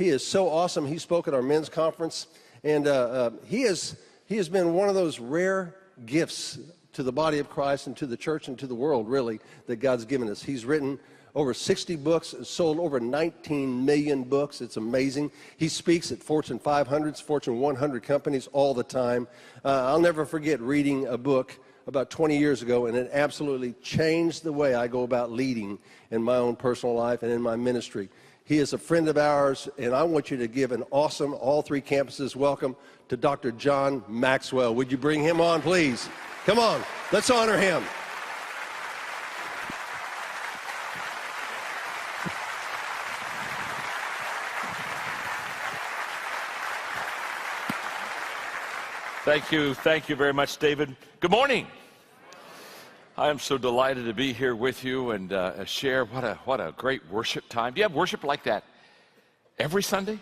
He is so awesome. He spoke at our men's conference, and he has been one of those rare gifts to the body of Christ and to the church and to the world, really, that God's given us. He's written over 60 books, sold over 19 million books. It's amazing. He speaks at Fortune 500s, Fortune 100 companies all the time. I'll never forget reading a book about 20 years ago, and it absolutely changed the way I go about leading in my own personal life and in my ministry. He is a friend of ours, and I want you to give an awesome, all three campuses welcome to Dr. John Maxwell. Would you bring him on, please? Come on, let's honor him. Thank you very much, David. Good morning. I am so delighted to be here with you and share what a great worship time. Do you have worship like that every Sunday?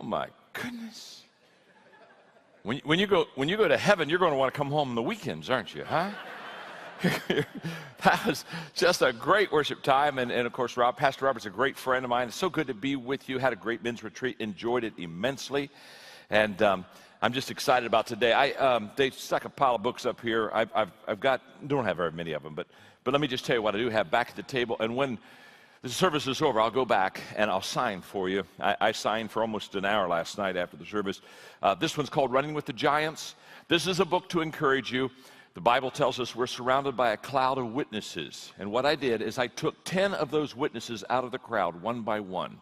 Oh my goodness! When you go to heaven, you're going to want to come home on the weekends, aren't you? Huh? That was just a great worship time, and of course, Pastor Robert's a great friend of mine. It's so good to be with you. Had a great men's retreat, enjoyed it immensely, and I'm just excited about today. They stuck a pile of books up here. I've got, don't have very many of them, but let me just tell you what I do have back at the table. And when the service is over, I'll go back and I'll sign for you. I signed for almost an hour last night after the service. This one's called Running with the Giants. This is a book to encourage you. The Bible tells us we're surrounded by a cloud of witnesses. And what I did is I took 10 of those witnesses out of the crowd one by one.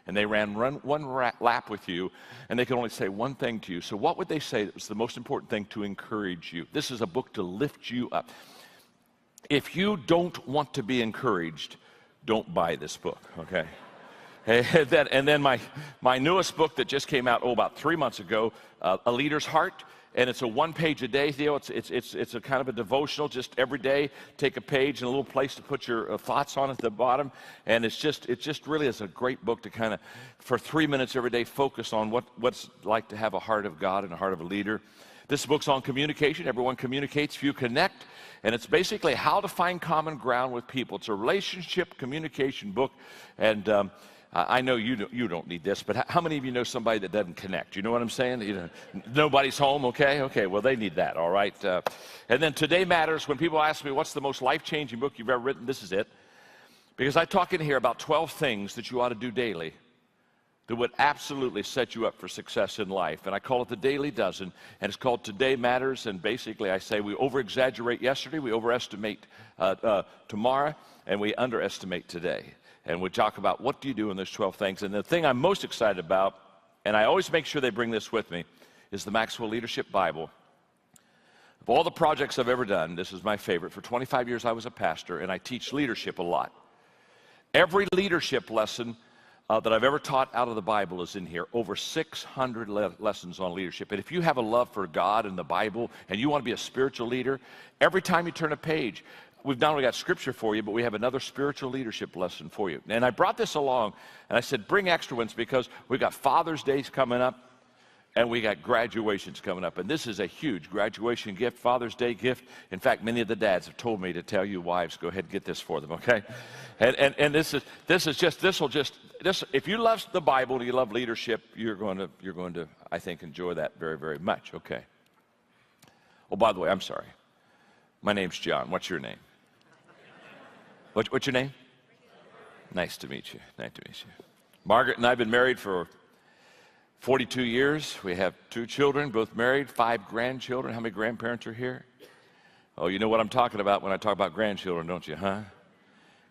And they ran one lap with you, and they could only say one thing to you. So what would they say that was the most important thing to encourage you? This is a book to lift you up. If you don't want to be encouraged, don't buy this book, okay? And then my newest book that just came out, about 3 months ago, A Leader's Heart. And it's a one-page a day deal. It's a kind of a devotional. Just every day, take a page and a little place to put your thoughts on at the bottom. And it just really is a great book to kind of, for 3 minutes every day, focus on what's like to have a heart of God and a heart of a leader. This book's on communication. Everyone communicates, few connect. And it's basically how to find common ground with people. It's a relationship communication book. And I know you don't need this, but how many of you know somebody that doesn't connect? You know what I'm saying? You know, nobody's home, okay? Okay, well, they need that, all right? And then Today Matters. When people ask me, what's the most life-changing book you've ever written, this is it. Because I talk in here about 12 things that you ought to do daily that would absolutely set you up for success in life. And I call it the Daily Dozen, and it's called Today Matters. And basically I say we over-exaggerate yesterday, we overestimate tomorrow, and we underestimate today. And we talk about what do you do in those 12 things. And the thing I'm most excited about, and I always make sure they bring this with me, is the Maxwell Leadership Bible. Of all the projects I've ever done, this is my favorite. For 25 years I was a pastor, and I teach leadership a lot. Every leadership lesson that I've ever taught out of the Bible is in here. Over 600 lessons on leadership. And if you have a love for God and the Bible, and you want to be a spiritual leader, every time you turn a page, we've not only got scripture for you, but we have another spiritual leadership lesson for you. And I brought this along, and I said, bring extra ones because we've got Father's Days coming up, and we got graduations coming up. And this is a huge graduation gift, Father's Day gift. In fact, many of the dads have told me to tell you wives, go ahead and get this for them, okay? And this if you love the Bible and you love leadership, you're going to, I think, enjoy that very, very much, okay? Oh, by the way, I'm sorry. My name's John. What's your name? What's your name? Nice to meet you. Nice to meet you. Margaret and I have been married for 42 years. We have 2 children, both married, 5 grandchildren. How many grandparents are here? Oh, you know what I'm talking about when I talk about grandchildren, don't you, huh?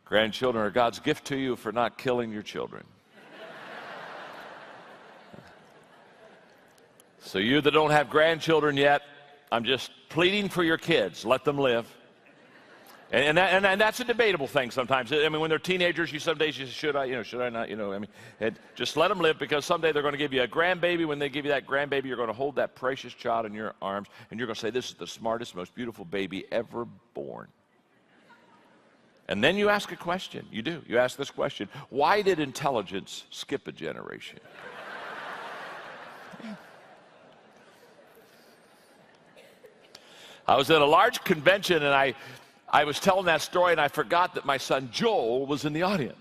Grandchildren are God's gift to you for not killing your children. So you that don't have grandchildren yet, I'm just pleading for your kids. Let them live. And that's a debatable thing sometimes. I mean, when they're teenagers, some days you say, should I not, I mean, just let them live because someday they're going to give you a grandbaby. When they give you that grandbaby, you're going to hold that precious child in your arms, and you're going to say, this is the smartest, most beautiful baby ever born. And then you ask a question. You do. You ask this question. Why did intelligence skip a generation? I was at a large convention, and I was telling that story, and I forgot that my son Joel was in the audience.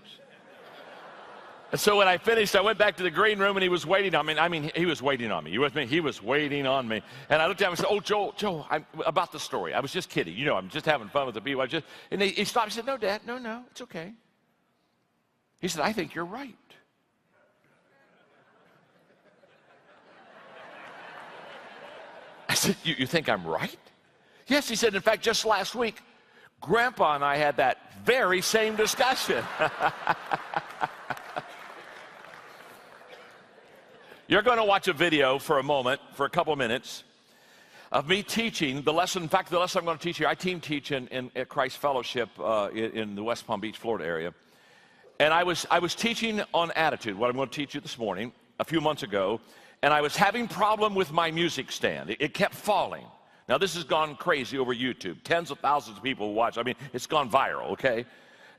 And so when I finished, I went back to the green room, and he was waiting on me. He was waiting on me. You with me? He was waiting on me. And I looked at him and said, "Oh, Joel, about the story. I was just kidding. You know, I'm just having fun with the people. And he stopped and said, "No, Dad, no, it's okay." He said, "I think you're right." I said, you think I'm right?" "Yes," he said. "In fact, just last week, Grandpa and I had that very same discussion." You're going to watch a video for a moment, for a couple of minutes, of me teaching the lesson. In fact, the lesson I'm going to teach here, I team teach at Christ Fellowship in the West Palm Beach, Florida area. And I was teaching on attitude, what I'm going to teach you this morning, a few months ago, and I was having problem with my music stand. It kept falling. Now, this has gone crazy over YouTube. Tens of thousands of people watch. It's gone viral, okay?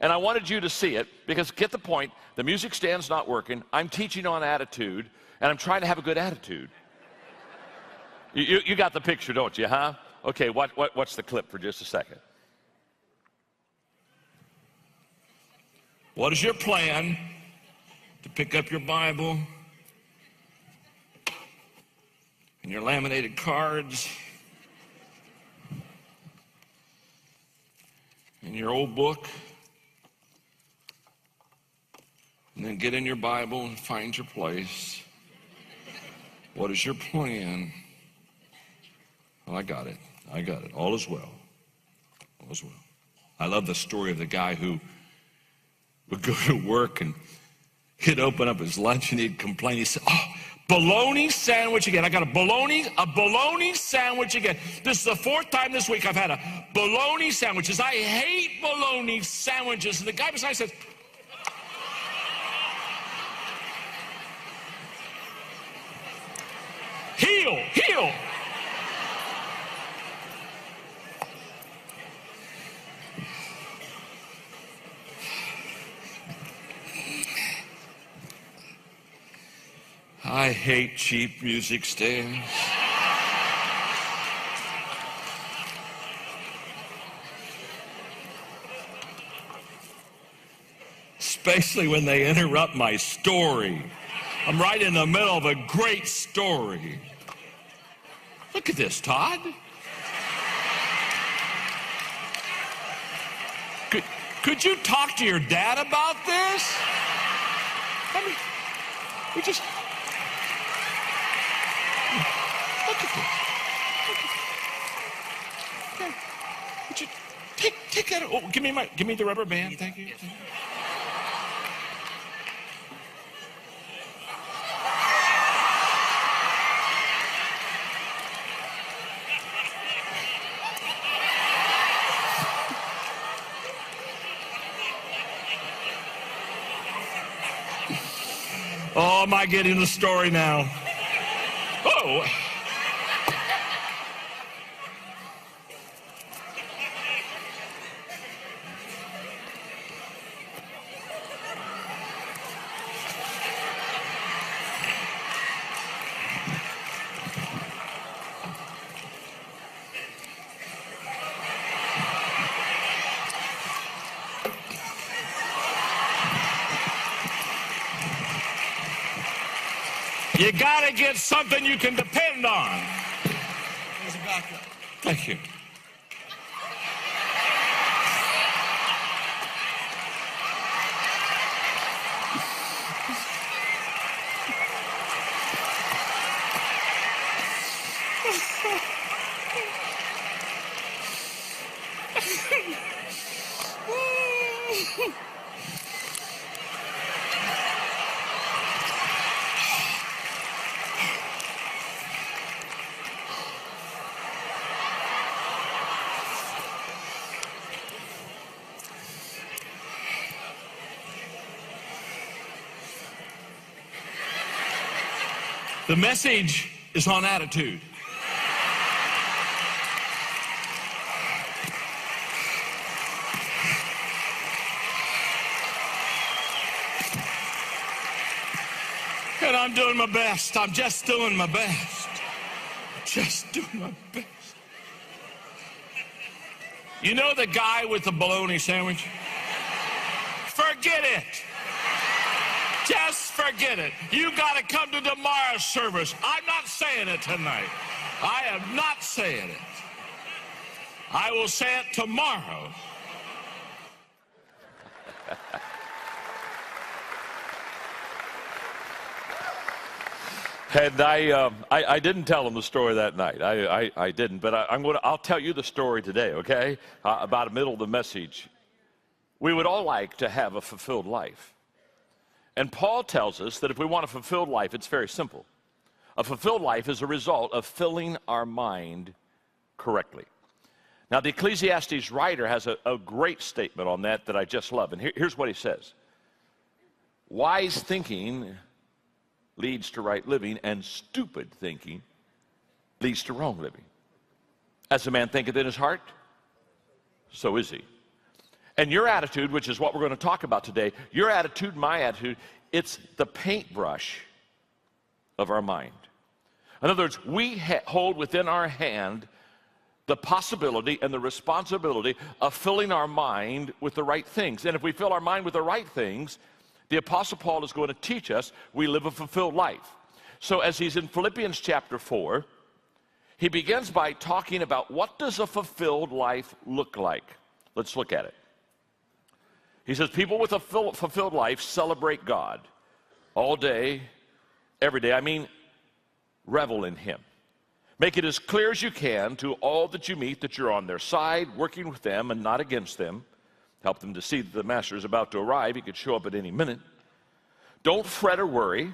And I wanted you to see it, because get the point, the music stand's not working. I'm teaching on attitude, and I'm trying to have a good attitude. You got the picture, don't you, huh? Okay, watch the clip for just a second. What is your plan to pick up your Bible and your laminated cards and your old book, and then get in your Bible and find your place? What is your plan? Well, I got it. All is well. All is well. I love the story of the guy who would go to work, and he'd open up his lunch and he'd complain. He said, "Oh, bologna sandwich again. I got a bologna sandwich again. This is the 4th time this week I've had a bologna sandwich. I hate bologna sandwiches." And the guy beside says, Heel. I hate cheap music stands. Especially when they interrupt my story. I'm right in the middle of a great story. Look at this, Todd. Could you talk to your dad about this? We just... Look at this. Okay. Would you take that? Oh, give me the rubber band. Thank you. Oh, am I getting the story now? Oh. You gotta get something you can depend on. There's a backup. Thank you. The message is on attitude. And I'm doing my best. I'm just doing my best. Just doing my best. You know the guy with the bologna sandwich? Forget it. Just forget it. You got to come to tomorrow's service. I'm not saying it tonight. I am not saying it. I will say it tomorrow. And I didn't tell him the story that night. I didn't, but I'll tell you the story today, okay? About the middle of the message. We would all like to have a fulfilled life. And Paul tells us that if we want a fulfilled life, it's very simple. A fulfilled life is a result of filling our mind correctly. Now, the Ecclesiastes writer has a great statement on that I just love. And here's what he says. Wise thinking leads to right living, and stupid thinking leads to wrong living. As a man thinketh in his heart, so is he. And your attitude, which is what we're going to talk about today, your attitude, my attitude, it's the paintbrush of our mind. In other words, we hold within our hand the possibility and the responsibility of filling our mind with the right things. And if we fill our mind with the right things, the Apostle Paul is going to teach us we live a fulfilled life. So as he's in Philippians chapter 4, he begins by talking about what does a fulfilled life look like. Let's look at it. He says, people with a fulfilled life celebrate God all day, every day. I mean, revel in him. Make it as clear as you can to all that you meet that you're on their side, working with them and not against them. Help them to see that the master is about to arrive. He could show up at any minute. Don't fret or worry.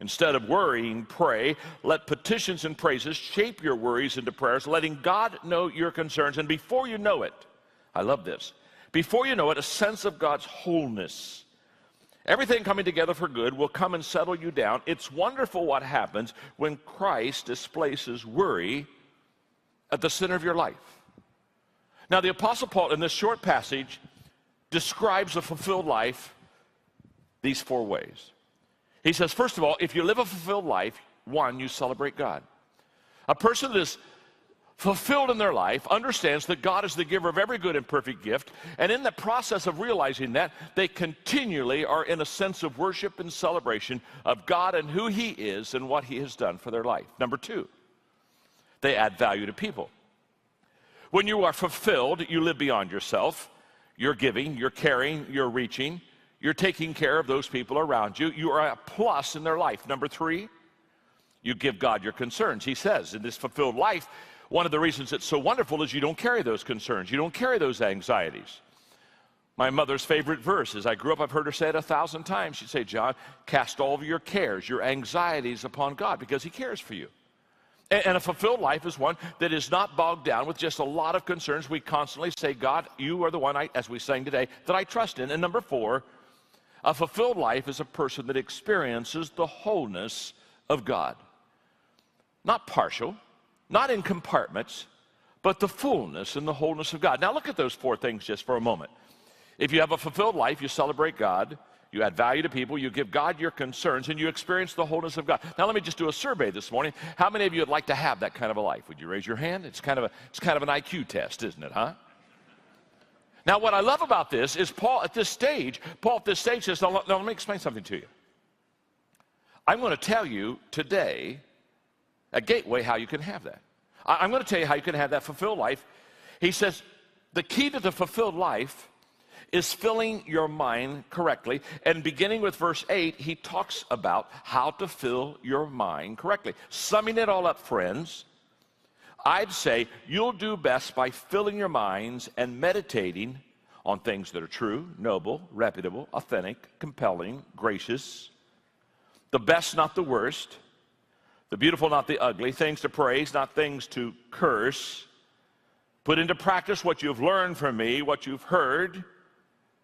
Instead of worrying, pray. Let petitions and praises shape your worries into prayers, letting God know your concerns. And before you know it, I love this, before you know it, a sense of God's wholeness, everything coming together for good, will come and settle you down. It's wonderful what happens when Christ displaces worry at the center of your life. Now, the Apostle Paul, in this short passage, describes a fulfilled life these 4 ways. He says, first of all, if you live a fulfilled life, 1, you celebrate God. A person that is fulfilled in their life understands that God is the giver of every good and perfect gift, and in the process of realizing that, they continually are in a sense of worship and celebration of God and who he is and what he has done for their life. Number 2, they add value to people. When you are fulfilled, you live beyond yourself. You're giving, you're caring, you're reaching, you're taking care of those people around you. You are a plus in their life. Number 3, you give God your concerns. He says in this fulfilled life, one of the reasons it's so wonderful is you don't carry those concerns. You don't carry those anxieties. My mother's favorite verse, as I grew up, I've heard her say it 1,000 times. She'd say, John, cast all of your cares, your anxieties upon God because he cares for you. And a fulfilled life is one that is not bogged down with just a lot of concerns. We constantly say, God, you are the one, as we sang today, that I trust in. And number 4, a fulfilled life is a person that experiences the wholeness of God. Not partial, not in compartments, but the fullness and the wholeness of God. Now look at those 4 things just for a moment. If you have a fulfilled life, you celebrate God. You add value to people, you give God your concerns, and you experience the wholeness of God. Now let me just do a survey this morning. How many of you would like to have that kind of a life? Would you raise your hand? It's kind of an IQ test, isn't it, huh? Now what I love about this is Paul at this stage says, now let me explain something to you. I'm going to tell you today at Gateway how you can have that. I'm going to tell you how you can have that fulfilled life. He says the key to the fulfilled life is filling your mind correctly. And beginning with verse 8, he talks about how to fill your mind correctly. Summing it all up, friends, I'd say you'll do best by filling your minds and meditating on things that are true, noble, reputable, authentic, compelling, gracious, the best, not the worst, the beautiful, not the ugly, things to praise, not things to curse. Put into practice what you've learned from me, what you've heard,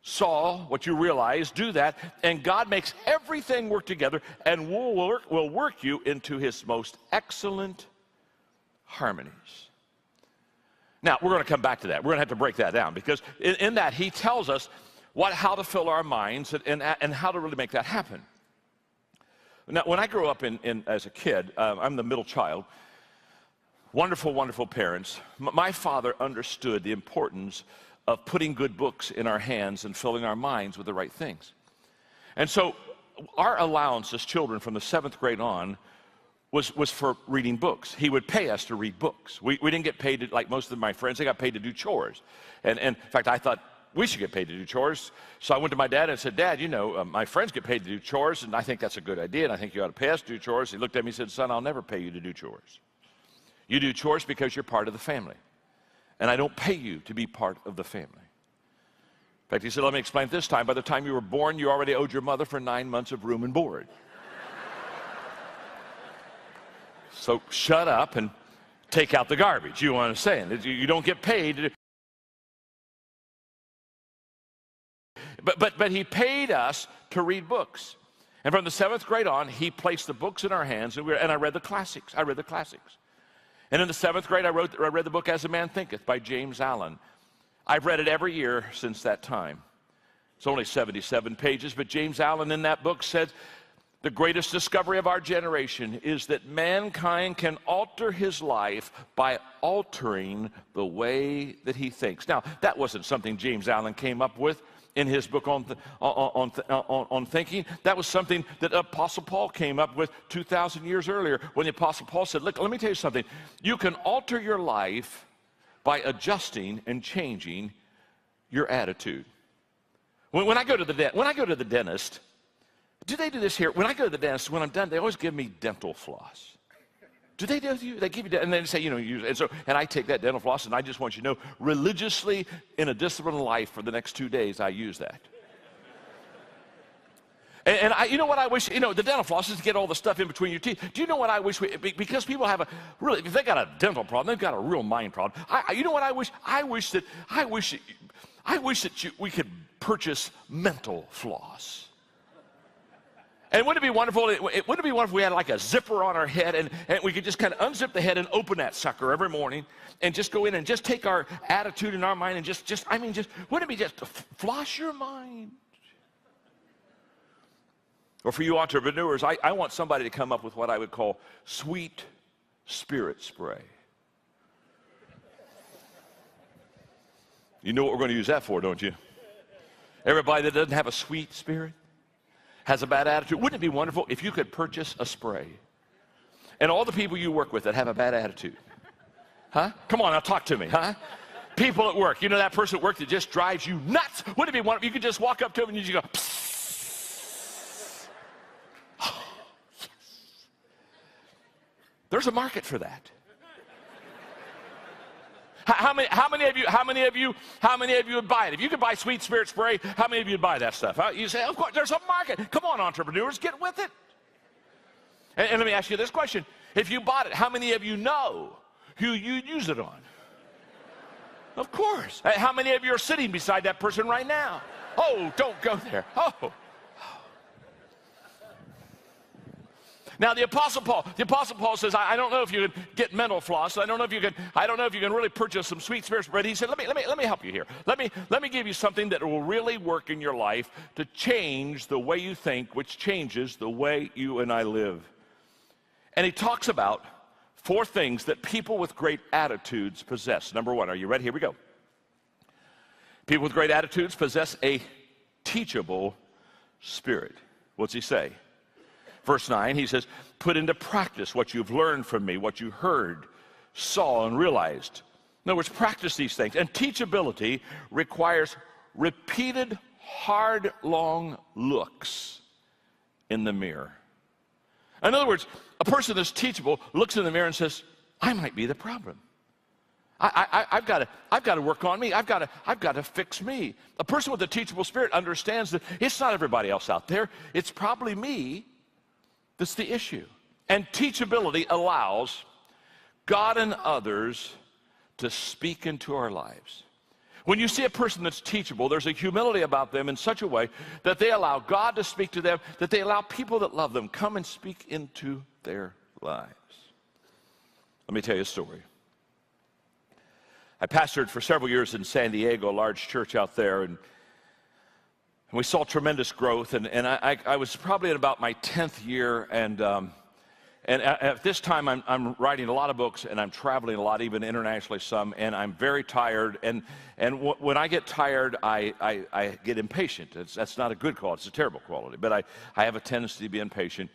saw, what you realize. Do that, and God makes everything work together and will work you into his most excellent harmonies. Now, we're going to come back to that. We're going to have to break that down because in that he tells us how to fill our minds and how to really make that happen. Now, when I grew up as a kid, I'm the middle child. Wonderful, wonderful parents. My father understood the importance of putting good books in our hands and filling our minds with the right things. And so our allowance as children from the 7th grade on was for reading books. He would pay us to read books. We didn't get paid like most of my friends. They got paid to do chores. And in fact, I thought we should get paid to do chores. So I went to my dad and said, Dad, you know, my friends get paid to do chores, and I think that's a good idea, and I think you ought to pay us to do chores. He looked at me and said, Son, I'll never pay you to do chores. You do chores because you're part of the family. And I don't pay you to be part of the family. In fact, he said, let me explain it this time. By the time you were born, you already owed your mother for 9 months of room and board. So shut up and take out the garbage. You know what I'm saying? You don't get paid. But he paid us to read books. And from the 7th grade on, he placed the books in our hands, and I read the classics. I read the classics. And in the 7th grade, I read the book As a Man Thinketh by James Allen. I've read it every year since that time. It's only 77 pages, but James Allen in that book said, the greatest discovery of our generation is that mankind can alter his life by altering the way that he thinks. Now, that wasn't something James Allen came up with in his book on thinking. That was something that Apostle Paul came up with 2,000 years earlier when the Apostle Paul said, look, let me tell you something. You can alter your life by adjusting and changing your attitude. When I go to the dentist, do they do this here? When I go to the dentist, when I'm done, they always give me dental floss. Do they do with you? They give you, and then say, you know, use it. And I take that dental floss, and I just want you to know, religiously, in a disciplined life for the next 2 days, I use that. And you know what I wish, you know, the dental floss is to get all the stuff in between your teeth. Do you know what I wish, because people have if they got a dental problem, they've got a real mind problem. You know what I wish? I wish that we could purchase mental floss. And wouldn't it be wonderful? Wouldn't it be wonderful if we had like a zipper on our head and we could just kind of unzip the head and open that sucker every morning and just go in and just take our attitude in our mind and just wouldn't it be just floss your mind? Or for you entrepreneurs, I want somebody to come up with what I would call sweet spirit spray. You know what we're going to use that for, don't you? Everybody that doesn't have a sweet spirit, has a bad attitude. Wouldn't it be wonderful if you could purchase a spray and all the people you work with that have a bad attitude? Huh? Come on, now talk to me, huh? People at work, you know that person at work that just drives you nuts? Wouldn't it be wonderful if you could just walk up to them and you just go, psst. Oh, yes. There's a market for that. How many of you would buy it? If you could buy sweet spirit spray, how many of you would buy that stuff? You say, of course, there's a market. Come on, entrepreneurs, get with it. And let me ask you this question. If you bought it, how many of you know who you'd use it on? Of course. How many of you are sitting beside that person right now? Oh, don't go there. Oh. Now the Apostle Paul says, I don't know if you can get mental floss. I don't know if you can really purchase some sweet spirits. But he said, let me help you here. Let me give you something that will really work in your life to change the way you think, which changes the way you and I live. And he talks about 4 things that people with great attitudes possess. Number 1, are you ready? Here we go. People with great attitudes possess a teachable spirit. What's he say? Verse 9, he says, put into practice what you've learned from me, what you heard, saw, and realized. In other words, practice these things. And teachability requires repeated, hard, long looks in the mirror. In other words, a person that's teachable looks in the mirror and says, I might be the problem. I've got to work on me. I've got to fix me. A person with a teachable spirit understands that it's not everybody else out there. It's probably me that's the issue. And teachability allows God and others to speak into our lives. When you see a person that's teachable, there's a humility about them in such a way that they allow God to speak to them, that they allow people that love them come and speak into their lives. Let me tell you a story. I pastored for several years in San Diego, a large church out there, and we saw tremendous growth, and I was probably in about my 10th year, and And at this time, I'm writing a lot of books, and I'm traveling a lot, even internationally some, and I'm very tired. And when I get tired, I get impatient. That's not a good quality. It's a terrible quality. But I have a tendency to be impatient.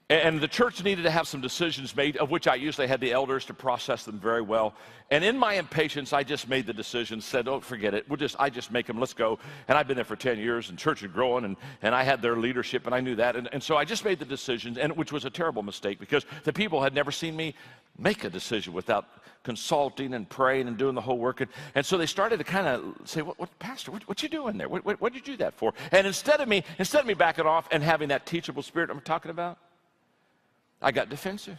And the church needed to have some decisions made, of which I usually had the elders to process them very well. And in my impatience, I just made the decision, said, oh, forget it. I just make them, let's go. And I've been there for 10 years, and church is growing, and I had their leadership, and I knew that. And so I just made the decision, which was a terrible mistake, because the people had never seen me make a decision without consulting and praying and doing the whole work. And so they started to kind of say, what Pastor, what you doing there? What did you do that for? And instead of me backing off and having that teachable spirit I'm talking about, I got defensive.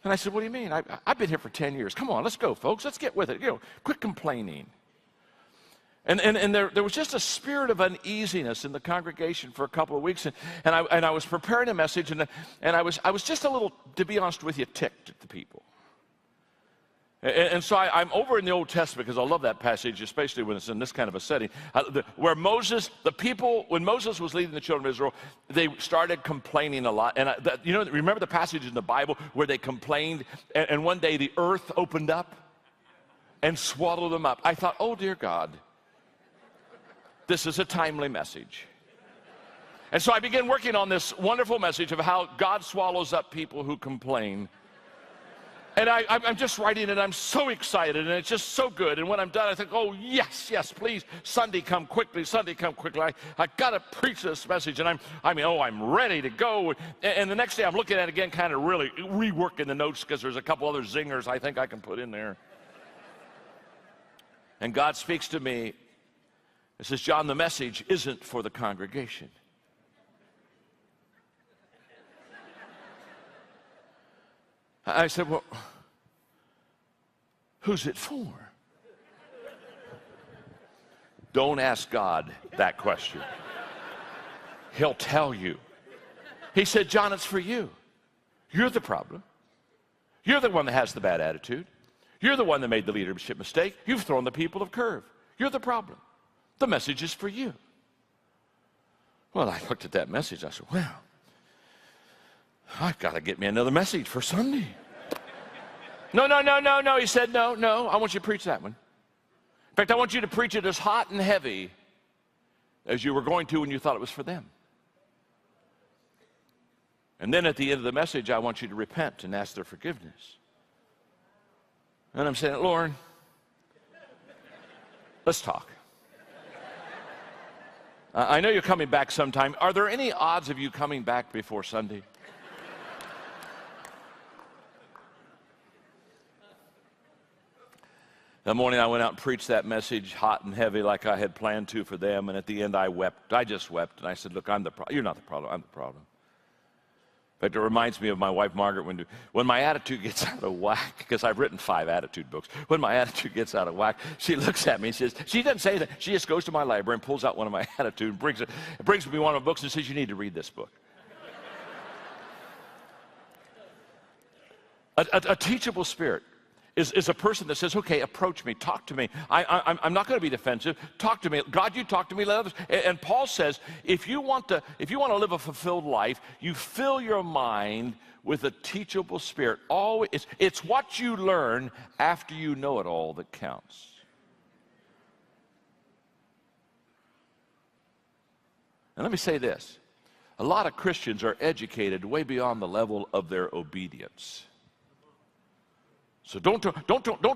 And I said, what do you mean? I've been here for 10 years. Come on, let's go, folks. Let's get with it. Quit complaining. And there was just a spirit of uneasiness in the congregation for a couple of weeks. And I was preparing a message, and I was just a little, to be honest with you, ticked at the people. And so I'm over in the Old Testament, because I love that passage, especially when it's in this kind of a setting, where when Moses was leading the children of Israel, they started complaining a lot. And remember the passage in the Bible where they complained, and one day the earth opened up and swallowed them up. I thought, oh, dear God, this is a timely message. And so I began working on this wonderful message of how God swallows up people who complain. And I'm just writing it. I'm so excited, and it's just so good. And when I'm done, I think, oh, yes, please, Sunday come quickly. I got to preach this message, and I'm ready to go. And the next day, I'm looking at it again, kind of really reworking the notes, because there's a couple other zingers I think I can put in there. And God speaks to me. He says, John, the message isn't for the congregation. I said, well, who's it for? Don't ask God that question. He'll tell you. He said, John, it's for you. You're the problem. You're the one that has the bad attitude. You're the one that made the leadership mistake. You've thrown the people off curve. You're the problem. The message is for you. Well, I looked at that message. I said, well, I've got to get me another message for Sunday. No. He said, no, I want you to preach that one. In fact, I want you to preach it as hot and heavy as you were going to when you thought it was for them. And then at the end of the message, I want you to repent and ask their forgiveness. And I'm saying, Lord, let's talk. I know you're coming back sometime. Are there any odds of you coming back before Sunday? That morning I went out and preached that message hot and heavy like I had planned to for them, and at the end I wept. I just wept, and I said, look, you're not the problem, I'm the problem. In fact, it reminds me of my wife Margaret when my attitude gets out of whack, because I've written 5 attitude books. When my attitude gets out of whack, she looks at me and says, she doesn't say that, she just goes to my library and pulls out one of my attitude and brings me one of my books and says, you need to read this book. A teachable spirit is a person that says, okay, approach me, talk to me. I'm not going to be defensive. Talk to me. God, you talk to me. Let others. And Paul says, if you want to live a fulfilled life, you fill your mind with a teachable spirit. Always, it's what you learn after you know it all that counts. And let me say this. A lot of Christians are educated way beyond the level of their obedience. So don't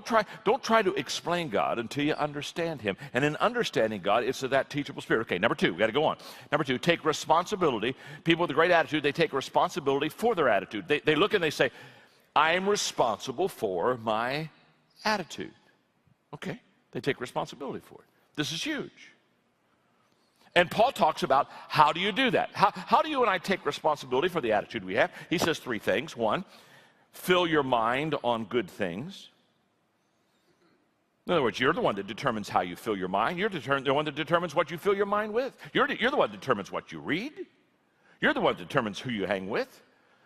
try to explain God until you understand Him. And in understanding God, it's that teachable spirit. Okay, number 2, we got to go on. Number 2, take responsibility. People with a great attitude, they take responsibility for their attitude. They look and they say, I am responsible for my attitude. Okay, they take responsibility for it. This is huge. And Paul talks about how do you do that? How do you and I take responsibility for the attitude we have? He says 3 things. 1, fill your mind on good things. In other words, you're the one that determines how you fill your mind. You're the one that determines what you fill your mind with. You're the one that determines what you read. You're the one that determines who you hang with.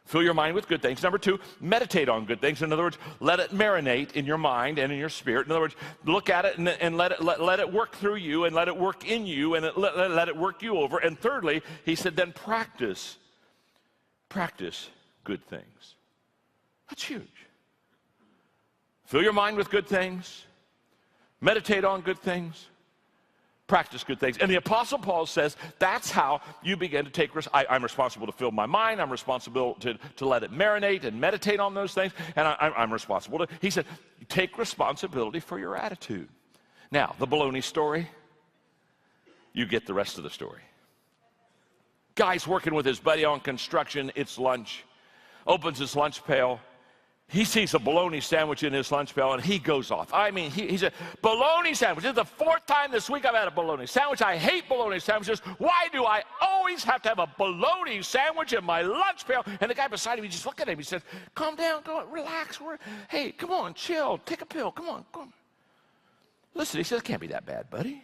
Fill your mind with good things. Number 2, meditate on good things. In other words, let it marinate in your mind and in your spirit. In other words, look at it and let it work through you and let it work in you and let it work you over. And thirdly, he said, then practice good things. That's huge. Fill your mind with good things. Meditate on good things. Practice good things. And the Apostle Paul says that's how you begin to take I'm responsible to fill my mind. I'm responsible to let it marinate and meditate on those things. And I'm responsible to, he said, take responsibility for your attitude. Now, the baloney story, you get the rest of the story. Guy's working with his buddy on construction. It's lunch. Opens his lunch pail. He sees a bologna sandwich in his lunch pail, and he goes off. I mean, he said, bologna sandwich. This is the 4th time this week I've had a bologna sandwich. I hate bologna sandwiches. Why do I always have to have a bologna sandwich in my lunch pail? And the guy beside him, he just looked at him. He says, calm down, go, relax. Hey, come on, chill, take a pill. Come on. Listen, he says, it can't be that bad, buddy.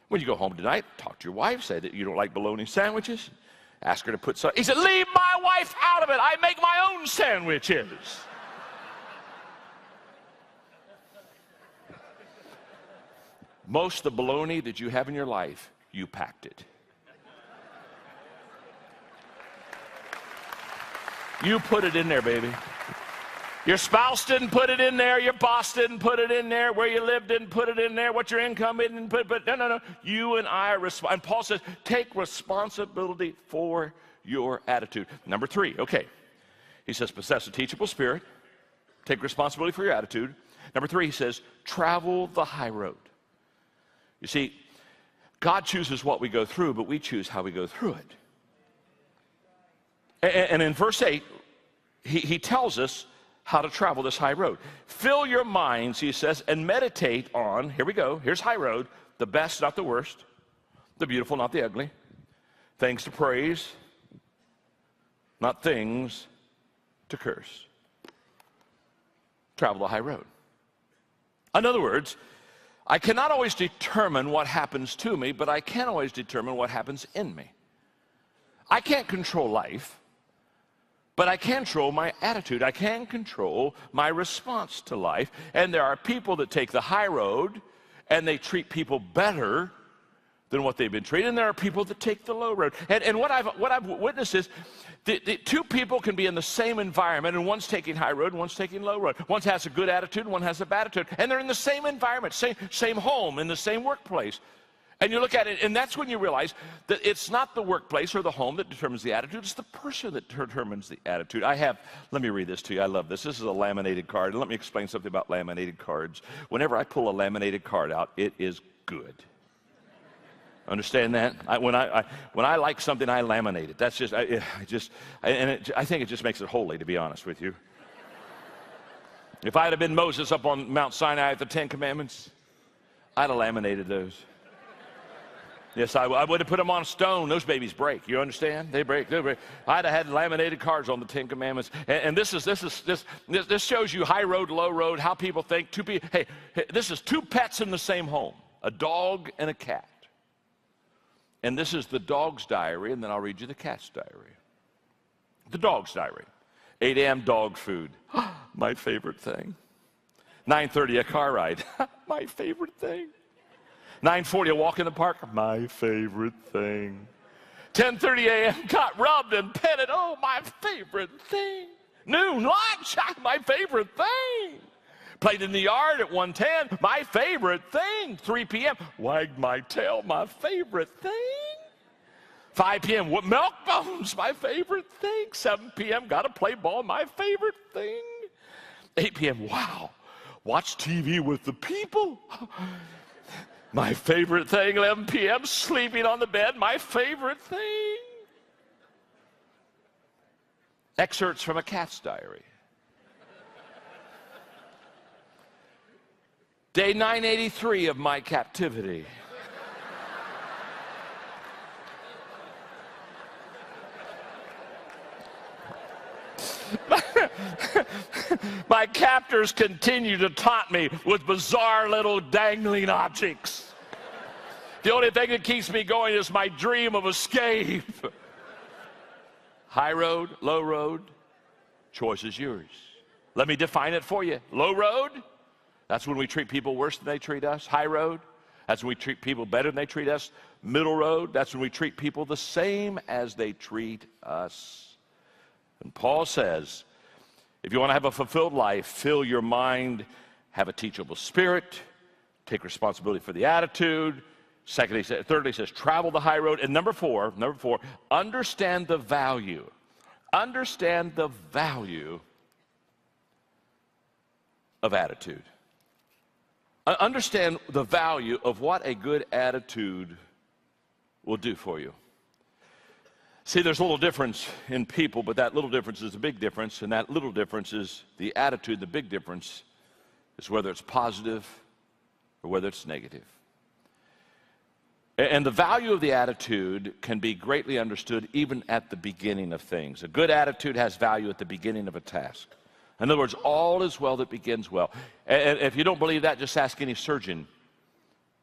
When you go home tonight, talk to your wife, say that you don't like bologna sandwiches. Ask her to put some. He said, leave my wife out of it. I make my own sandwiches. Most of the bologna that you have in your life, you packed it. You put it in there, baby. Your spouse didn't put it in there. Your boss didn't put it in there. Where you live didn't put it in there. What your income didn't put. But no. You and I are responsible. And Paul says, take responsibility for your attitude. Number 3, okay. He says, possess a teachable spirit. Take responsibility for your attitude. Number 3, he says, travel the high road. You see, God chooses what we go through, but we choose how we go through it. And in verse 8, he tells us how to travel this high road. Fill your minds, he says, and meditate on, here we go, here's high road, the best, not the worst, the beautiful, not the ugly, things to praise, not things to curse. Travel the high road. In other words, I cannot always determine what happens to me, but I can always determine what happens in me. I can't control life, but I can control my attitude. I can control my response to life. And there are people that take the high road and they treat people better than what they've been treated. And there are people that take the low road. And what I've witnessed is the 2 people can be in the same environment, and one's taking high road and one's taking low road. One has a good attitude and one has a bad attitude. And they're in the same environment, same home, in the same workplace. And you look at it, and that's when you realize that it's not the workplace or the home that determines the attitude, it's the person that determines the attitude. Let me read this to you. I love this. This is a laminated card. Let me explain something about laminated cards. Whenever I pull a laminated card out, it is good. Understand that? When I like something, I laminate it. That's just, I think it just makes it holy, to be honest with you. If I'd have been Moses up on Mount Sinai at the 10 Commandments, I'd have laminated those. Yes, I would have put them on stone. Those babies break. You understand? They break. I'd have had laminated cards on the 10 Commandments. And this shows you high road, low road, how people think. Hey, this is 2 pets in the same home, a dog and a cat. And this is the dog's diary, and then I'll read you the cat's diary. The dog's diary. 8 a.m. dog food. My favorite thing. 9:30 a car ride. My favorite thing. 9:40 a walk in the park. My favorite thing. 10:30 a.m. got rubbed and petted. Oh, my favorite thing. Noon lunch. My favorite thing. Played in the yard at 1:10. My favorite thing. 3 p.m. wagged my tail. My favorite thing. 5 p.m. milk bones. My favorite thing. 7 p.m. got to play ball. My favorite thing. 8 p.m. wow. Watch TV with the people. My favorite thing. 11 p.m. sleeping on the bed. My favorite thing. Excerpts from a cat's diary. Day 983 of my captivity. My captors continue to taunt me with bizarre little dangling objects. The only thing that keeps me going is my dream of escape. High road, low road, choice is yours. Let me define it for you. Low road, that's when we treat people worse than they treat us. High road, that's when we treat people better than they treat us. Middle road, that's when we treat people the same as they treat us. And Paul says, if you want to have a fulfilled life, fill your mind, have a teachable spirit, take responsibility for the attitude. Thirdly, he says, travel the high road. And number four, understand the value. Understand the value of attitude. Understand the value of what a good attitude will do for you. See, there's a little difference in people, but that little difference is a big difference, and that little difference is the attitude. The big difference is whether it's positive or whether it's negative. And the value of the attitude can be greatly understood even at the beginning of things. A good attitude has value at the beginning of a task. In other words, all is well that begins well. And if you don't believe that, just ask any surgeon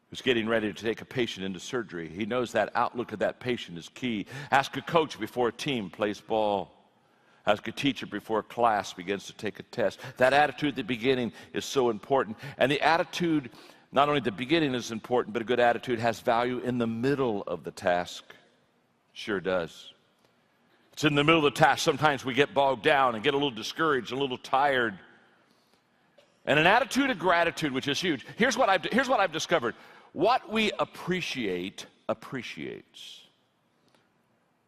who's getting ready to take a patient into surgery. He knows that outlook of that patient is key. Ask a coach before a team plays ball. Ask a teacher before a class begins to take a test. That attitude at the beginning is so important. And the attitude, not only at the beginning is important, but a good attitude has value in the middle of the task. Sure does. It's in the middle of the task. Sometimes we get bogged down and get a little discouraged, a little tired. And an attitude of gratitude, which is huge. Here's what I've discovered. What we appreciate appreciates.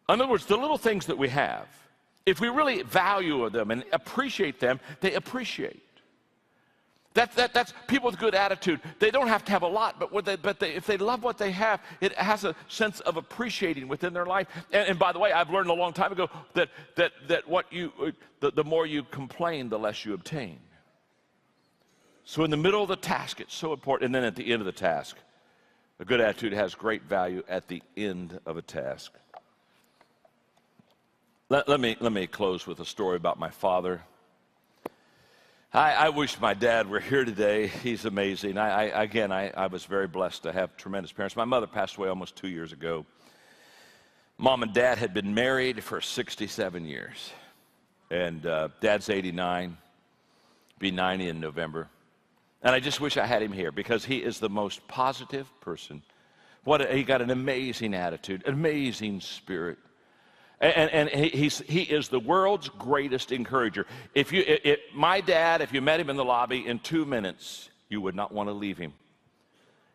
In other words, the little things that we have, if we really value them and appreciate them, they appreciate. That's people with good attitude. They don't have to have a lot, but if they love what they have, it has a sense of appreciating within their life. And by the way, I've learned a long time ago that the more you complain, the less you obtain. So in the middle of the task, it's so important. And then at the end of the task, a good attitude has great value at the end of a task. Let me close with a story about my father. I wish my dad were here today. He's amazing. I was very blessed to have tremendous parents. My mother passed away almost 2 years ago. Mom and Dad had been married for 67 years. And Dad's 89, be 90 in November. And I just wish I had him here because he is the most positive person. He got an amazing attitude, an amazing spirit. And he is the world's greatest encourager. My dad, if you met him in the lobby in 2 minutes, you would not want to leave him.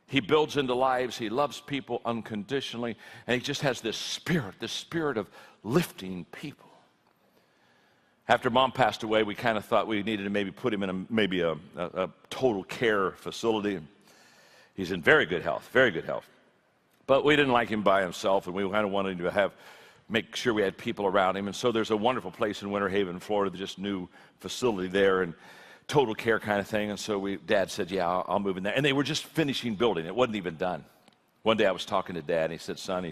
He builds into lives. He loves people unconditionally. And he just has this spirit of lifting people. After Mom passed away, we kind of thought we needed to maybe put him in a total care facility. He's in very good health, very good health. But we didn't like him by himself, and we kind of wanted to make sure we had people around him. And so there's a wonderful place in Winter Haven, Florida, just new facility there and total care kind of thing. And so Dad said, yeah, I'll move in there. And they were just finishing building. It wasn't even done. One day I was talking to Dad, and he said, son,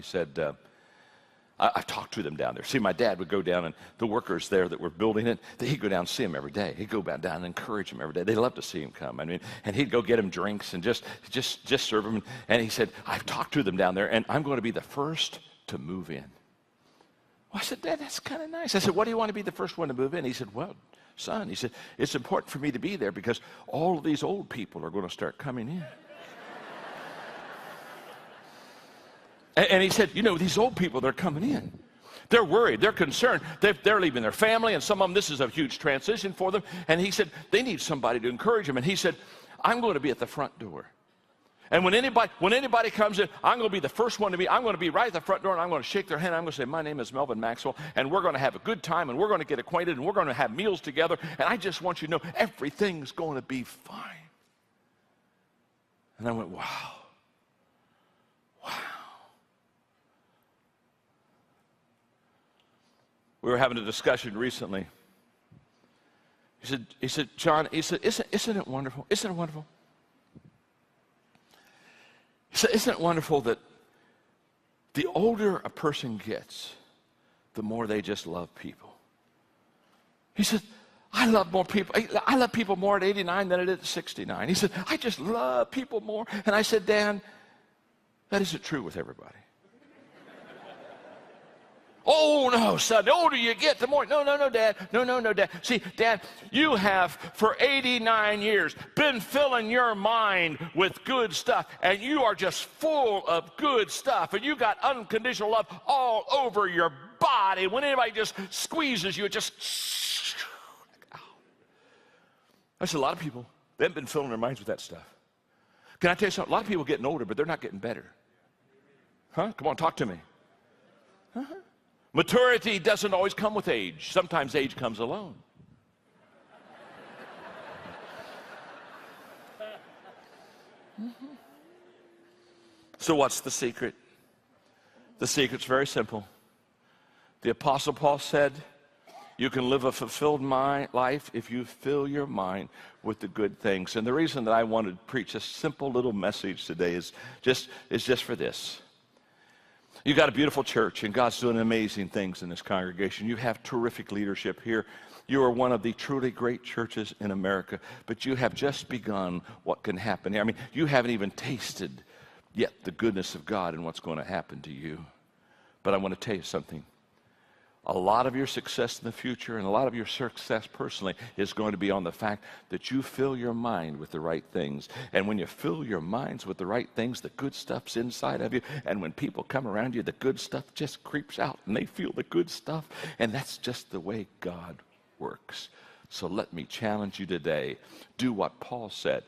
I've talked to them down there. See, my dad would go down, and the workers there that were building it, he'd go down and see them every day. He'd go down and encourage them every day. They love to see him come. And he'd go get them drinks and just serve them. And he said, I've talked to them down there, and I'm going to be the first to move in. Well, I said, Dad, that's kind of nice. I said, what do you want to be the first one to move in? He said, well, son, he said, it's important for me to be there because all of these old people are going to start coming in. And he said, these old people, they're coming in. They're worried. They're concerned. They're leaving their family, and some of them, this is a huge transition for them. And he said, they need somebody to encourage them. And he said, I'm going to be at the front door. And when anybody comes in, I'm going to be the first one to be. I'm going to be right at the front door, and I'm going to shake their hand. I'm going to say, my name is Melvin Maxwell, and we're going to have a good time, and we're going to get acquainted, and we're going to have meals together. And I just want you to know everything's going to be fine. And I went, wow. We were having a discussion recently. He said, John, isn't it wonderful? Isn't it wonderful? He said, isn't it wonderful that the older a person gets, the more they just love people? He said, I love more people. I love people more at 89 than I did at 69. He said, I just love people more. And I said, Dan, that isn't true with everybody. Oh, no, son. The older you get, the more. No, Dad. No, Dad. See, Dad, you have for 89 years been filling your mind with good stuff, and you are just full of good stuff, and you got unconditional love all over your body. When anybody just squeezes you, it just... I said, a lot of people, they haven't been filling their minds with that stuff. Can I tell you something? A lot of people are getting older, but they're not getting better. Huh? Come on, talk to me. Uh-huh. Maturity doesn't always come with age. Sometimes age comes alone. Mm-hmm. So what's the secret? The secret's very simple. The Apostle Paul said, you can live a fulfilled life if you fill your mind with the good things. And the reason that I wanted to preach a simple little message today is just for this. You got a beautiful church, and God's doing amazing things in this congregation. You have terrific leadership here. You are one of the truly great churches in America, but you have just begun what can happen here. I mean, you haven't even tasted yet the goodness of God and what's going to happen to you. But I want to tell you something. A lot of your success in the future and a lot of your success personally is going to be on the fact that you fill your mind with the right things. And when you fill your minds with the right things, the good stuff's inside of you. And when people come around you, the good stuff just creeps out and they feel the good stuff. And that's just the way God works. So let me challenge you today. Do what Paul said.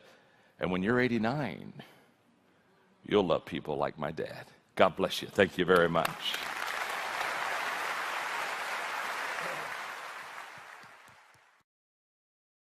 And when you're 89, you'll love people like my dad. God bless you. Thank you very much.